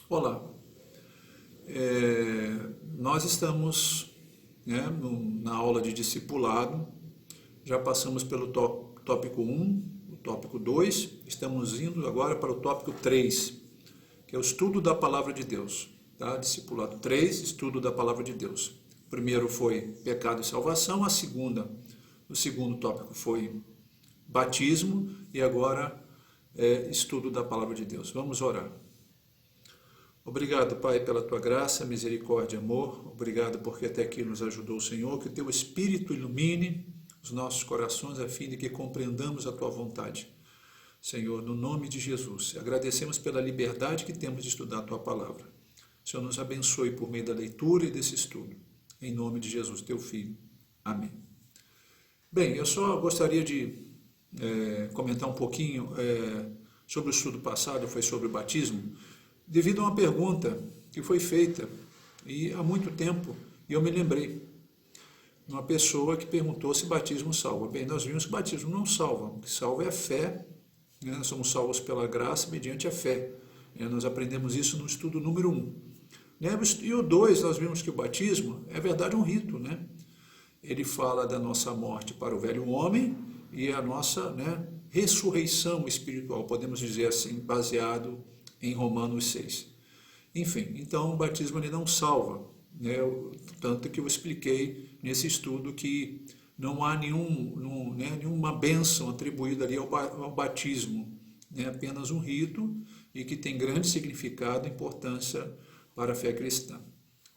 Olá, nós estamos, na aula de discipulado, já passamos pelo tópico 1, o tópico 2, estamos indo agora para o tópico 3, que é o estudo da Palavra de Deus. Tá? Discipulado 3, estudo da Palavra de Deus. O primeiro foi pecado e salvação, o segundo tópico foi batismo e agora estudo da Palavra de Deus. Vamos orar. Obrigado, Pai, pela Tua graça, misericórdia e amor. Obrigado porque até aqui nos ajudou o Senhor. Que o Teu Espírito ilumine os nossos corações a fim de que compreendamos a Tua vontade. Senhor, no nome de Jesus, agradecemos pela liberdade que temos de estudar a Tua Palavra. Senhor, nos abençoe por meio da leitura e desse estudo. Em nome de Jesus, Teu Filho. Amém. Bem, eu só gostaria de comentar um pouquinho sobre o estudo passado, foi sobre o batismo, devido a uma pergunta que foi feita e há muito tempo, e eu me lembrei, uma pessoa que perguntou se batismo salva. Bem, nós vimos que batismo não salva, o que salva é a fé, nós somos salvos pela graça mediante a fé. Nós aprendemos isso no estudo número 1. E o 2, nós vimos que o batismo é verdade um rito, Ele fala da nossa morte para o velho homem e a nossa ressurreição espiritual, podemos dizer assim, baseado em Romanos 6. Enfim, então o batismo ele não salva, tanto que eu expliquei nesse estudo que não há nenhuma bênção atribuída ali ao batismo, apenas um rito e que tem grande significado e importância para a fé cristã.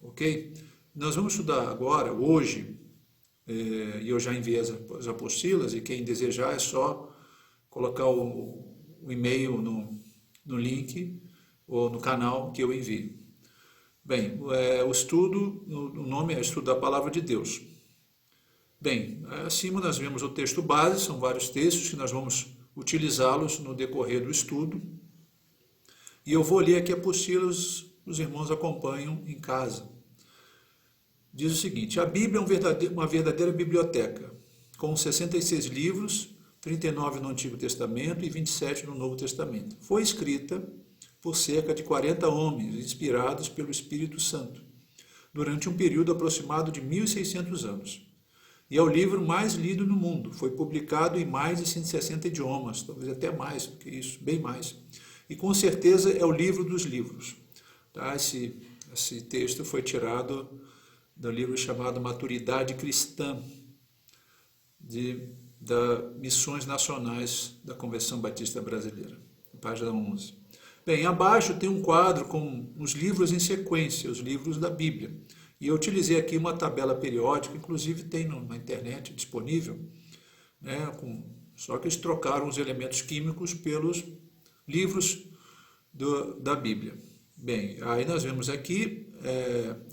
Ok? Nós vamos estudar agora, hoje, e eu já enviei as apostilas, e quem desejar é só colocar o e-mail no link ou no canal que eu envio. Bem, o estudo, o nome é Estudo da Palavra de Deus. Bem, acima nós vemos o texto base, são vários textos que nós vamos utilizá-los no decorrer do estudo. E eu vou ler aqui a apostila, os irmãos acompanham em casa. Diz o seguinte: a Bíblia é uma verdadeira biblioteca, com 66 livros, 39 no Antigo Testamento e 27 no Novo Testamento. Foi escrita por cerca de 40 homens, inspirados pelo Espírito Santo, durante um período aproximado de 1.600 anos. E é o livro mais lido no mundo. Foi publicado em mais de 160 idiomas, talvez até mais do que isso, bem mais. E com certeza é o livro dos livros. Tá? Esse texto foi tirado do livro chamado Maturidade Cristã, da Missões Nacionais da Convenção Batista Brasileira, página 11. Bem, abaixo tem um quadro com os livros em sequência, os livros da Bíblia. E eu utilizei aqui uma tabela periódica, inclusive tem na internet disponível, só que eles trocaram os elementos químicos pelos livros da Bíblia. Bem, aí nós vemos aqui,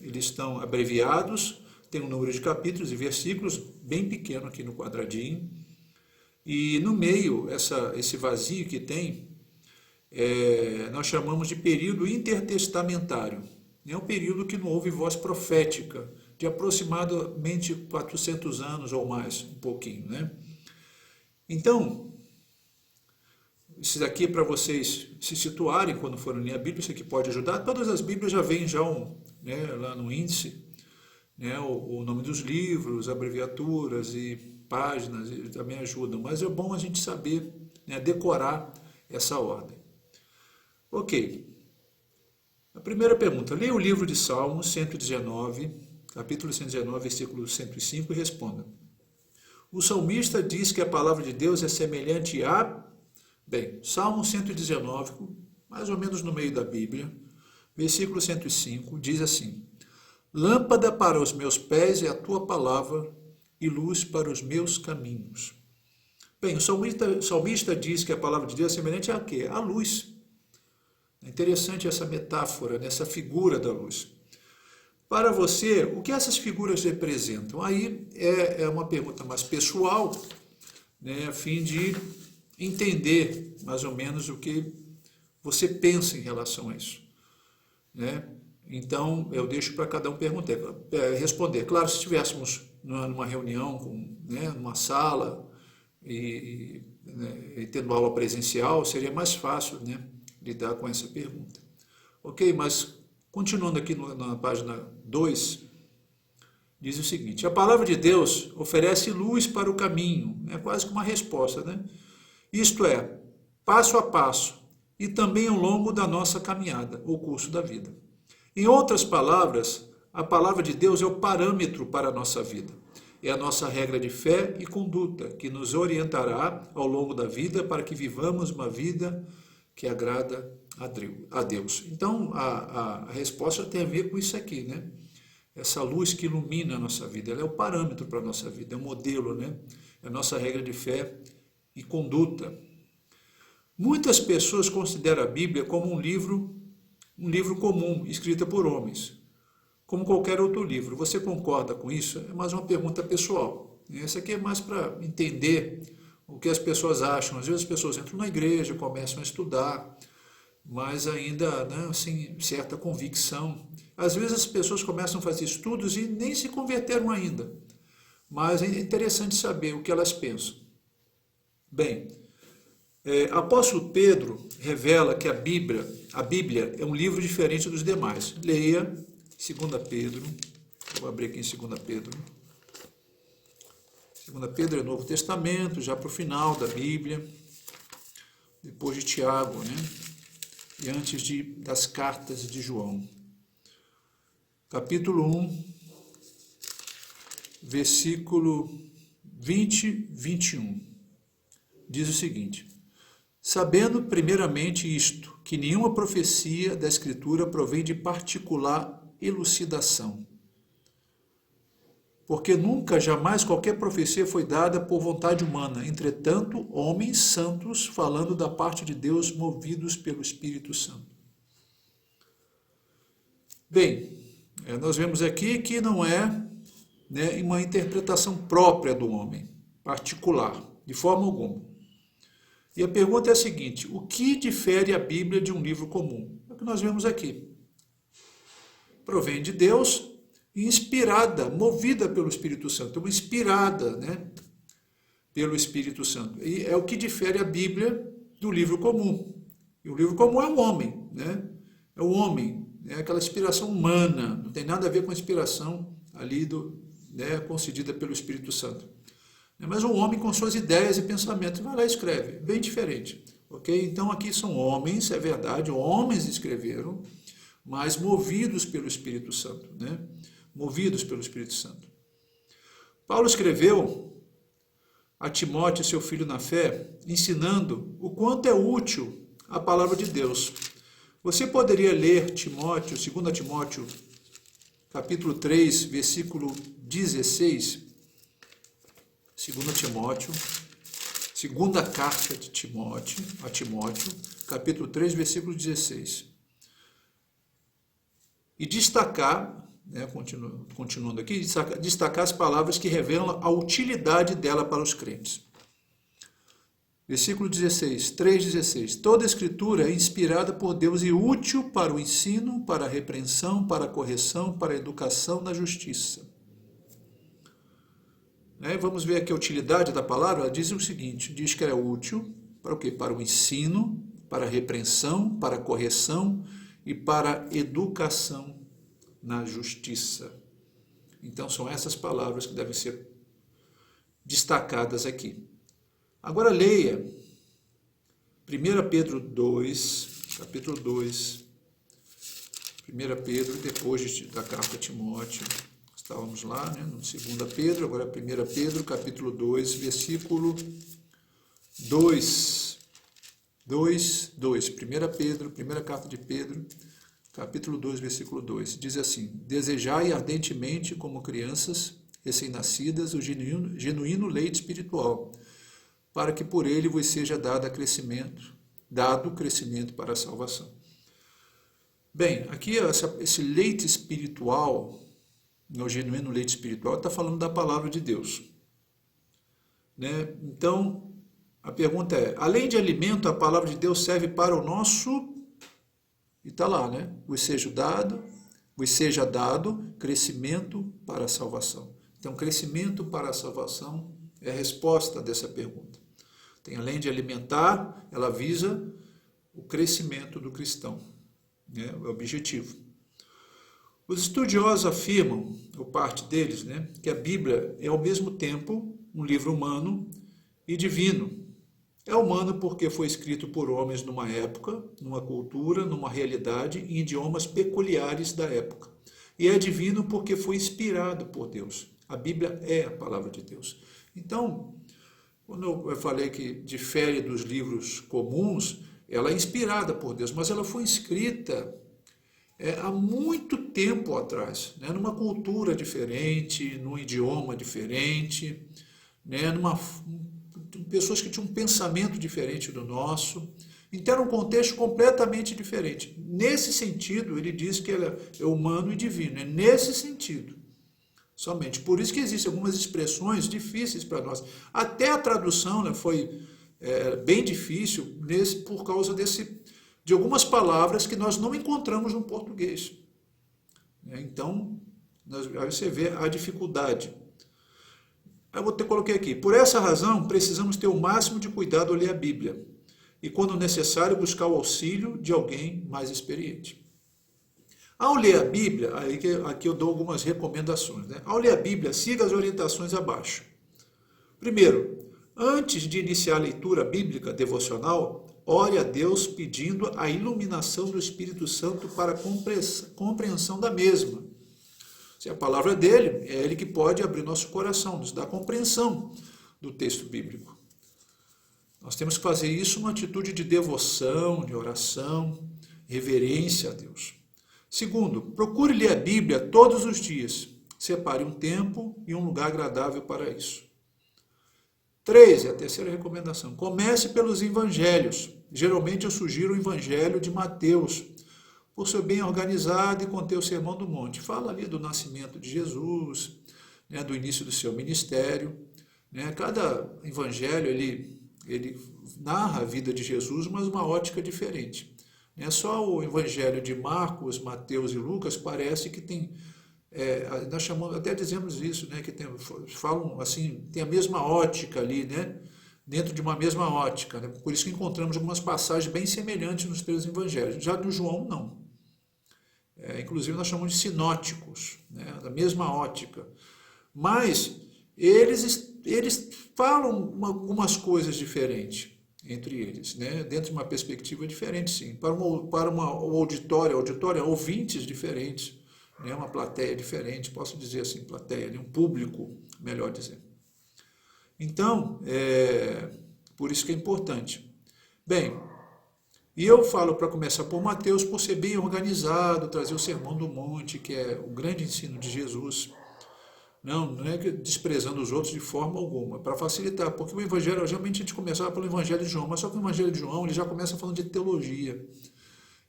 eles estão abreviados, tem um número de capítulos e versículos bem pequeno aqui no quadradinho, e no meio, esse vazio que tem, nós chamamos de período intertestamentário. É um período que não houve voz profética, de aproximadamente 400 anos ou mais, um pouquinho. Então, isso daqui é para vocês se situarem quando forem ler a Bíblia, isso aqui pode ajudar. Todas as Bíblias já vêm lá no índice, o nome dos livros, abreviaturas e páginas também ajudam, mas é bom a gente saber, decorar essa ordem. Ok. A primeira pergunta, leia o livro de Salmos 119, capítulo 119, versículo 105 e responda. O salmista diz que a palavra de Deus é semelhante a... Bem, Salmo 119, mais ou menos no meio da Bíblia, versículo 105, diz assim: lâmpada para os meus pés é a tua palavra e luz para os meus caminhos. Bem, o salmista diz que a palavra de Deus é semelhante a quê? A luz. É interessante essa metáfora, essa figura da luz. Para você, o que essas figuras representam? Aí é uma pergunta mais pessoal, a fim de entender mais ou menos o que você pensa em relação a isso. Então, eu deixo para cada um responder. Claro, se estivéssemos numa reunião, numa sala, e tendo aula presencial, seria mais fácil, lidar com essa pergunta. Ok, mas continuando aqui na página 2, diz o seguinte: a palavra de Deus oferece luz para o caminho, é quase que uma resposta, né? Isto é, passo a passo e também ao longo da nossa caminhada, o curso da vida. Em outras palavras, a palavra de Deus é o parâmetro para a nossa vida. É a nossa regra de fé e conduta que nos orientará ao longo da vida para que vivamos uma vida que agrada a Deus. Então, a resposta tem a ver com isso aqui, né? Essa luz que ilumina a nossa vida, ela é o parâmetro para a nossa vida, é o modelo, né? É a nossa regra de fé e conduta. Muitas pessoas consideram a Bíblia como um livro comum, escrito por homens, como qualquer outro livro. Você concorda com isso? É mais uma pergunta pessoal. Essa aqui é mais para entender o que as pessoas acham. Às vezes as pessoas entram na igreja, começam a estudar, mas ainda, né, sem certa convicção. Às vezes as pessoas começam a fazer estudos e nem se converteram ainda. Mas é interessante saber o que elas pensam. Bem, apóstolo Pedro revela que a Bíblia é um livro diferente dos demais. Leia 2 Pedro, vou abrir aqui em 2 Pedro. 2 Pedro é Novo Testamento, já para o final da Bíblia, depois de Tiago, né? E antes das cartas de João. Capítulo 1, versículo 20, 21. Diz o seguinte: sabendo primeiramente isto, que nenhuma profecia da Escritura provém de particular elucidação. Porque nunca, jamais qualquer profecia foi dada por vontade humana. Entretanto, homens santos falando da parte de Deus, movidos pelo Espírito Santo. Bem, nós vemos aqui que não é, né, uma interpretação própria do homem, particular, de forma alguma. E a pergunta é a seguinte: o que difere a Bíblia de um livro comum? É o que nós vemos aqui. Provém de Deus, inspirada, movida pelo Espírito Santo, uma inspirada, né, pelo Espírito Santo. E é o que difere a Bíblia do livro comum. E o livro comum é o homem, né? É o homem, é aquela inspiração humana, não tem nada a ver com a inspiração ali né, concedida pelo Espírito Santo. Mas um homem com suas ideias e pensamentos vai lá e escreve, bem diferente. Ok? Então aqui são homens, é verdade, homens escreveram, mas movidos pelo Espírito Santo, né? Movidos pelo Espírito Santo. Paulo escreveu a Timóteo, seu filho na fé, ensinando o quanto é útil a palavra de Deus. Você poderia ler Timóteo, 2 Timóteo, capítulo 3, versículo 16. 2 Timóteo, segunda carta de Timóteo, a Timóteo, capítulo 3, versículo 16. E destacar, né, continuando aqui, destacar as palavras que revelam a utilidade dela para os crentes. Versículo 16, 3,16. Toda a Escritura é inspirada por Deus e útil para o ensino, para a repreensão, para a correção, para a educação na justiça. Vamos ver aqui a utilidade da palavra. Ela diz o seguinte: diz que ela é útil para o quê? Para o ensino, para a repreensão, para a correção e para a educação na justiça. Então são essas palavras que devem ser destacadas aqui. Agora leia 1 Pedro 2, capítulo 2, 1 Pedro, depois da carta a Timóteo. Estávamos lá, né, no 2 Pedro, agora 1 Pedro, capítulo 2, versículo 2. 2. 1 Pedro, primeira carta de Pedro, capítulo 2, versículo 2. Diz assim: desejai ardentemente, como crianças recém-nascidas, o genuíno leite espiritual, para que por ele vos seja dado crescimento para a salvação. Bem, aqui esse leite espiritual, o genuíno leite espiritual, está falando da palavra de Deus. Né? Então, a pergunta é, além de alimento, a palavra de Deus serve para o nosso, e está lá, né? Vos seja dado crescimento para a salvação. Então, crescimento para a salvação é a resposta dessa pergunta. Tem, além de alimentar, ela visa o crescimento do cristão. né? É o objetivo. Os estudiosos afirmam, ou parte deles, né, que a Bíblia é ao mesmo tempo um livro humano e divino. É humano porque foi escrito por homens numa época, numa cultura, numa realidade e em idiomas peculiares da época. E é divino porque foi inspirado por Deus. A Bíblia é a palavra de Deus. Então, quando eu falei que difere dos livros comuns, ela é inspirada por Deus, mas ela foi escrita há muito tempo atrás, né, numa cultura diferente, num idioma diferente, né, pessoas que tinham um pensamento diferente do nosso, então era um contexto completamente diferente. Nesse sentido, ele diz que ela é humano e divino, é nesse sentido somente. Por isso que existem algumas expressões difíceis para nós. Até a tradução, né, foi bem difícil por causa de algumas palavras que nós não encontramos no português. Então, aí você vê a dificuldade. Coloquei aqui, por essa razão, precisamos ter o máximo de cuidado ao ler a Bíblia e, quando necessário, buscar o auxílio de alguém mais experiente. Ao ler a Bíblia, aqui eu dou algumas recomendações, né? Ao ler a Bíblia, siga as orientações abaixo. Primeiro, antes de iniciar a leitura bíblica devocional, ore a Deus pedindo a iluminação do Espírito Santo para a compreensão da mesma. Se a palavra dele, é ele que pode abrir nosso coração, nos dar compreensão do texto bíblico. Nós temos que fazer isso uma atitude de devoção, de oração, reverência a Deus. Segundo, procure ler a Bíblia todos os dias. Separe um tempo e um lugar agradável para isso. 3, é a terceira recomendação. Comece pelos evangelhos. Geralmente eu sugiro o evangelho de Mateus, por ser bem organizado e conter o Sermão do Monte. Fala ali do nascimento de Jesus, né, do início do seu ministério. Né? Cada evangelho ele narra a vida de Jesus, mas uma ótica diferente. Só o evangelho de Marcos, Mateus e Lucas parece que tem... nós chamamos, até dizemos isso, né, que falam assim, tem a mesma ótica ali, né, dentro de uma mesma ótica, né, por isso que encontramos algumas passagens bem semelhantes nos três evangelhos. Já do João, não. Inclusive nós chamamos de sinóticos, né, da mesma ótica. Mas eles falam algumas coisas diferentes entre eles, né, dentro de uma perspectiva diferente, sim. Para uma auditória, ouvintes diferentes, né, uma plateia diferente, posso dizer assim, plateia, um público, melhor dizer. Então, por isso que é importante. Bem, e eu falo para começar por Mateus, por ser bem organizado, trazer o Sermão do Monte, que é o grande ensino de Jesus. Não é desprezando os outros de forma alguma, para facilitar, porque o Evangelho, geralmente a gente começava pelo Evangelho de João, mas só que o Evangelho de João ele já começa falando de teologia.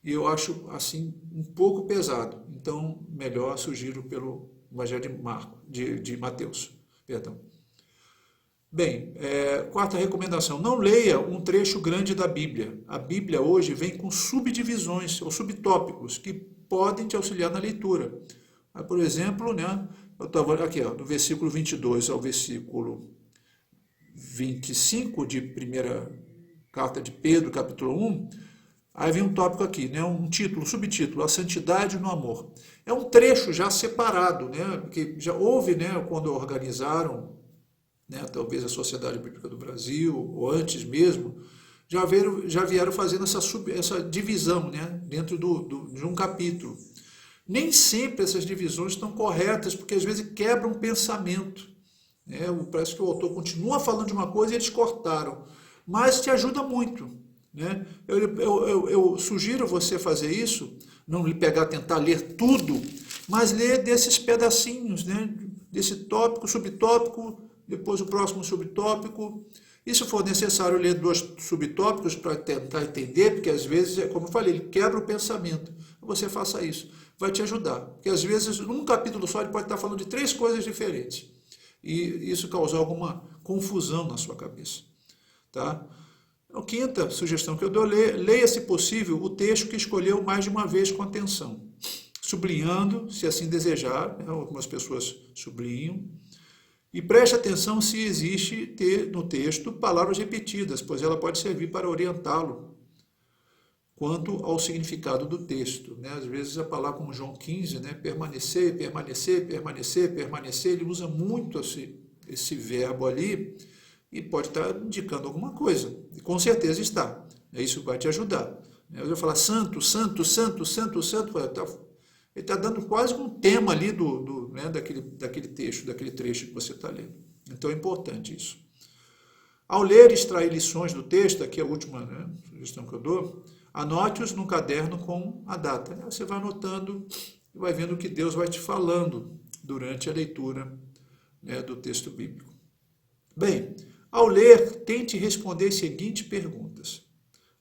E eu acho, assim, um pouco pesado. Então, melhor sugiro pelo Evangelho de Mateus. Perdão. Bem, quarta recomendação. Não leia um trecho grande da Bíblia. A Bíblia hoje vem com subdivisões ou subtópicos que podem te auxiliar na leitura. Por exemplo, né, eu estava aqui, do versículo 22 ao versículo 25 de primeira carta de Pedro, capítulo 1, aí vem um tópico aqui, né, um título, subtítulo, A Santidade no Amor. É um trecho já separado, né, que já houve, né, quando organizaram, né, talvez a Sociedade Bíblica do Brasil, ou antes mesmo, já vieram fazendo essa divisão, né, dentro de um capítulo. Nem sempre essas divisões estão corretas, porque às vezes quebram um pensamento. Parece que o autor continua falando de uma coisa e eles cortaram, mas te ajuda muito. Né? Eu sugiro você fazer isso, não lhe tentar ler tudo, mas ler desses pedacinhos, né? Desse tópico, subtópico, depois o próximo subtópico. E se for necessário ler 2 subtópicos para tentar entender, porque às vezes, como eu falei, ele quebra o pensamento. Você faça isso, vai te ajudar. Porque às vezes, num capítulo só, ele pode estar falando de 3 coisas diferentes. E isso causar alguma confusão na sua cabeça. Tá? A quinta sugestão que eu dou, leia, se possível, o texto que escolheu mais de uma vez com atenção. Sublinhando, se assim desejar, né? Algumas pessoas sublinham. E preste atenção se existe no texto palavras repetidas, pois ela pode servir para orientá-lo. quanto ao significado do texto, né? Às vezes a palavra como João 15, né? Permanecer, permanecer, permanecer, permanecer, ele usa muito esse verbo ali e pode estar indicando alguma coisa, e com certeza está, isso vai te ajudar. Eu vou falar santo, santo, santo, santo, santo, ele está dando quase um tema ali né, daquele texto, daquele trecho que você está lendo. Então é importante isso. Ao ler e extrair lições do texto, aqui é a última, né, sugestão que eu dou, anote-os num caderno com a data. Você vai anotando e vai vendo o que Deus vai te falando durante a leitura, né, do texto bíblico. Bem, ao ler, tente responder as seguintes perguntas.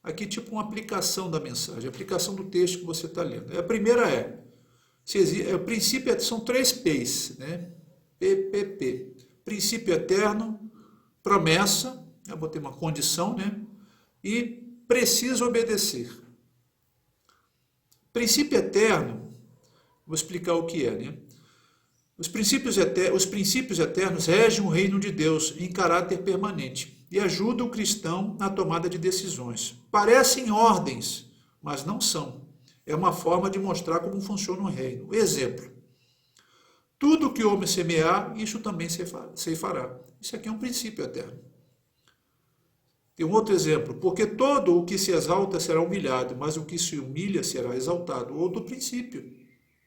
Aqui, tipo uma aplicação da mensagem, aplicação do texto que você está lendo. A primeira o princípio são 3 P's, né? PPP. Princípio eterno, promessa, eu botei uma condição, né? E preciso obedecer. Princípio eterno, vou explicar o que é, né? Os princípios eternos regem o reino de Deus em caráter permanente e ajudam o cristão na tomada de decisões. Parecem ordens, mas não são. É uma forma de mostrar como funciona o reino. Exemplo: tudo que o homem semear, isso também se fará. Isso aqui é um princípio eterno. Tem um outro exemplo: porque todo o que se exalta será humilhado, mas o que se humilha será exaltado. Outro princípio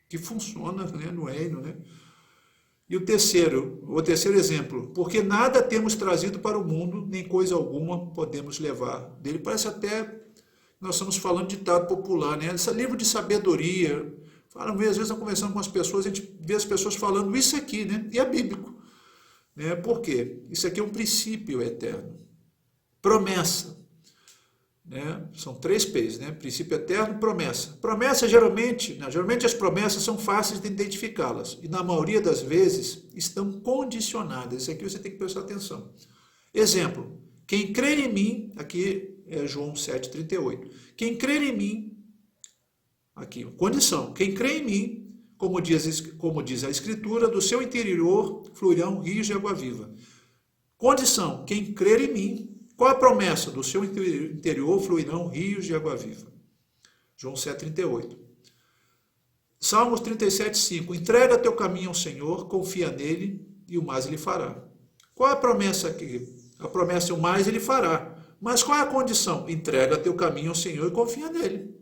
que funciona, né, no reino, né? E o terceiro exemplo: porque nada temos trazido para o mundo, nem coisa alguma podemos levar dele. Parece até nós estamos falando de ditado popular, né? Esse livro de sabedoria. Às vezes, eu conversando com as pessoas, a gente vê as pessoas falando isso aqui, né? E é bíblico. Né? Por quê? Isso aqui é um princípio eterno. Promessa. Né? São 3 P's, né? Princípio eterno, promessa. Promessa, geralmente as promessas são fáceis de identificá-las e na maioria das vezes estão condicionadas. Isso aqui você tem que prestar atenção. Exemplo: quem crer em mim, aqui é João 7,38. Quem crer em mim, aqui, condição: quem crê em mim, como diz a Escritura, do seu interior fluirão rios de água viva. Condição: quem crer em mim. Qual a promessa? Do seu interior fluirão rios de água viva. João 7,38. Salmos 37,5. Entrega teu caminho ao Senhor, confia nele e o mais ele fará. Qual a promessa aqui? A promessa é o mais ele fará. Mas qual é a condição? Entrega teu caminho ao Senhor e confia nele.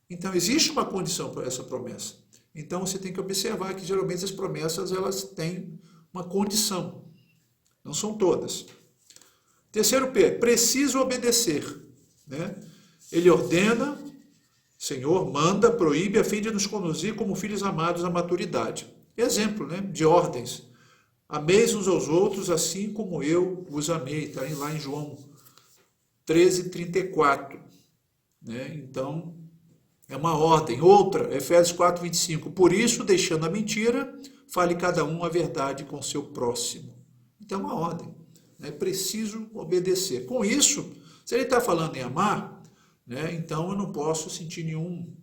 Então existe uma condição para essa promessa. Então você tem que observar que geralmente as promessas elas têm uma condição. Não são todas. Terceiro P, preciso obedecer. Né? Ele ordena, Senhor, manda, proíbe, a fim de nos conduzir como filhos amados à maturidade. Exemplo, né, de ordens. Ameis uns aos outros assim como eu vos amei. Está lá em João 13,34. Né? Então, é uma ordem. Outra, Efésios 4,25. Por isso, deixando a mentira, fale cada um a verdade com seu próximo. Então, é uma ordem. É preciso obedecer. Com isso, se ele está falando em amar, né, então eu não posso sentir nenhum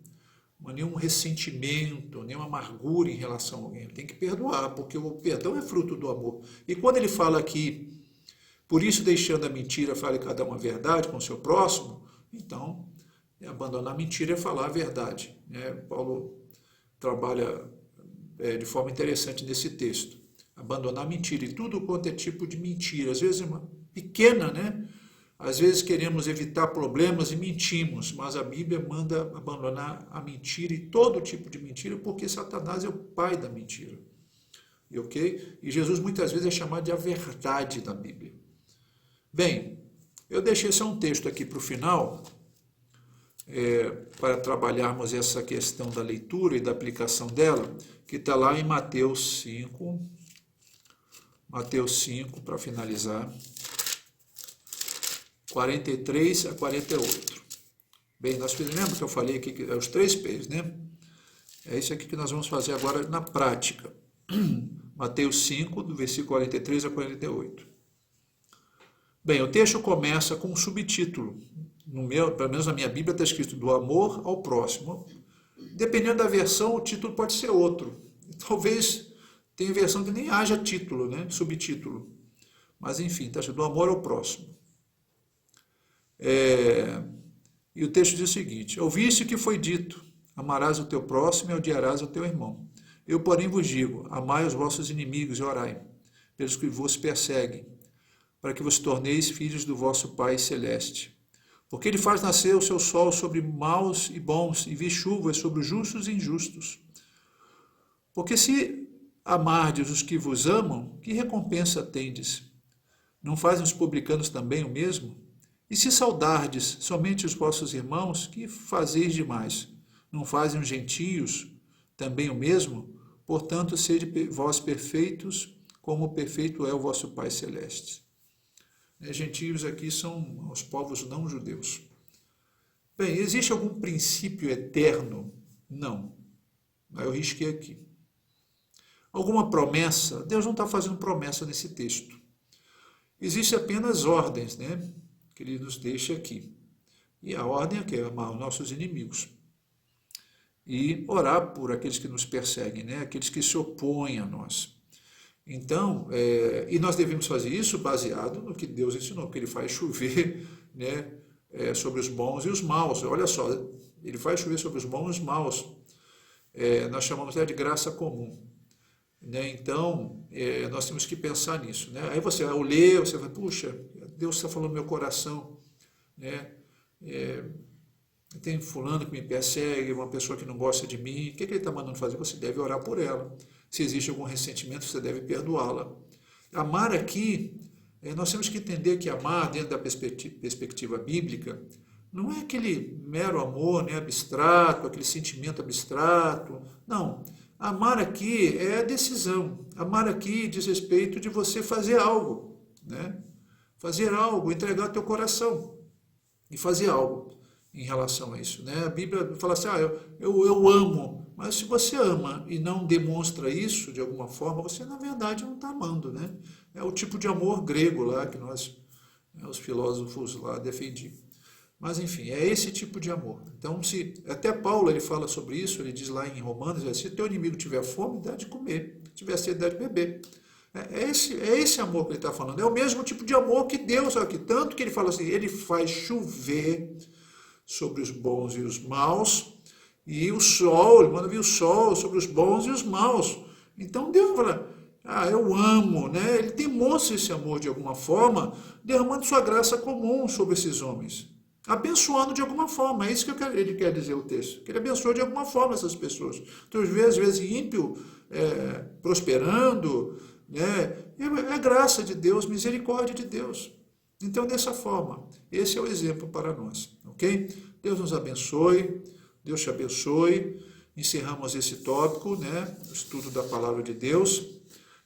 ressentimento, nenhuma amargura em relação a alguém. Tem que perdoar, porque o perdão é fruto do amor. E quando ele fala aqui, por isso deixando a mentira, fale cada um a verdade com o seu próximo, então, abandonar a mentira é falar a verdade. Né? Paulo trabalha de forma interessante nesse texto. Abandonar a mentira, e tudo quanto é tipo de mentira, às vezes é uma pequena, né? Às vezes queremos evitar problemas e mentimos, mas a Bíblia manda abandonar a mentira e todo tipo de mentira, porque Satanás é o pai da mentira. Ok? E Jesus muitas vezes é chamado de a verdade da Bíblia. Bem, eu deixei só um texto aqui para o final, para trabalharmos essa questão da leitura e da aplicação dela, que está lá em Mateus 5, para finalizar, 43 a 48. Bem, nós lembra que eu falei aqui que é os 3 P's, né? É isso aqui que nós vamos fazer agora na prática. Mateus 5, do versículo 43 a 48. Bem, o texto começa com um subtítulo. Pelo menos na minha Bíblia está escrito do amor ao próximo. Dependendo da versão, o título pode ser outro. Talvez tenha versão que nem haja título, né? Subtítulo. Mas enfim, está escrito do amor ao próximo. E o texto diz o seguinte: ouviste o que foi dito, amarás o teu próximo e odiarás o teu irmão. Eu, porém, vos digo, amai os vossos inimigos e orai, pelos que vos perseguem, para que vos torneis filhos do vosso Pai Celeste. Porque ele faz nascer o seu sol sobre maus e bons, e vi chuvas sobre os justos e injustos. Porque se amardes os que vos amam, que recompensa tendes? Não fazem os publicanos também o mesmo? E se saudardes somente os vossos irmãos, que fazeis demais? Não fazem os gentios também o mesmo? Portanto, sede vós perfeitos, como perfeito é o vosso Pai Celeste. Gentios aqui são os povos não judeus. Bem, existe algum princípio eterno? Não. Eu risquei aqui. Alguma promessa? Deus não está fazendo promessa nesse texto. Existem apenas ordens, né? Que ele nos deixa aqui. E a ordem é que é amar os nossos inimigos. E orar por aqueles que nos perseguem, né? Aqueles que se opõem a nós. Então, e nós devemos fazer isso baseado no que Deus ensinou, porque ele faz chover, né, sobre os bons e os maus. Olha só, ele faz chover sobre os bons e os maus. Nós chamamos de graça comum. Né? Então, nós temos que pensar nisso. Né? Aí você, ao ler, você vai, puxa, Deus está falando no meu coração. Né? Tem fulano que me persegue, uma pessoa que não gosta de mim. O que ele está mandando fazer? Você deve orar por ela. Se existe algum ressentimento, você deve perdoá-la. Amar aqui, nós temos que entender que amar, dentro da perspectiva bíblica, não é aquele mero amor, né, abstrato, aquele sentimento abstrato. Não. Amar aqui é a decisão. Amar aqui diz respeito de você fazer algo. Né? Fazer algo, entregar teu coração e fazer algo em relação a isso. Né? A Bíblia fala assim, eu amo. Mas se você ama e não demonstra isso de alguma forma, você na verdade não está amando, né? É o tipo de amor grego lá que nós, os filósofos lá defendiam. Mas enfim, é esse tipo de amor. Então, se até Paulo ele fala sobre isso, ele diz lá em Romanos, se teu inimigo tiver fome, dá de comer, se tiver sede, dá de beber. É esse amor que ele está falando. É o mesmo tipo de amor que Deus aqui. Tanto que ele fala assim, ele faz chover sobre os bons e os maus, e o sol, ele manda vir o sol sobre os bons e os maus. Então Deus fala, eu amo, né? Ele demonstra esse amor de alguma forma, derramando sua graça comum sobre esses homens. Abençoando de alguma forma, é isso que ele quer dizer o texto, que ele abençoa de alguma forma essas pessoas. Então, às vezes ímpio, prosperando, né? É graça de Deus, misericórdia de Deus. Então, dessa forma, esse é o exemplo para nós, ok? Deus nos abençoe, Deus te abençoe. Encerramos esse tópico, né? O estudo da palavra de Deus.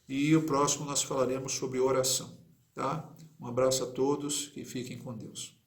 E o próximo nós falaremos sobre oração, tá? Um abraço a todos e fiquem com Deus.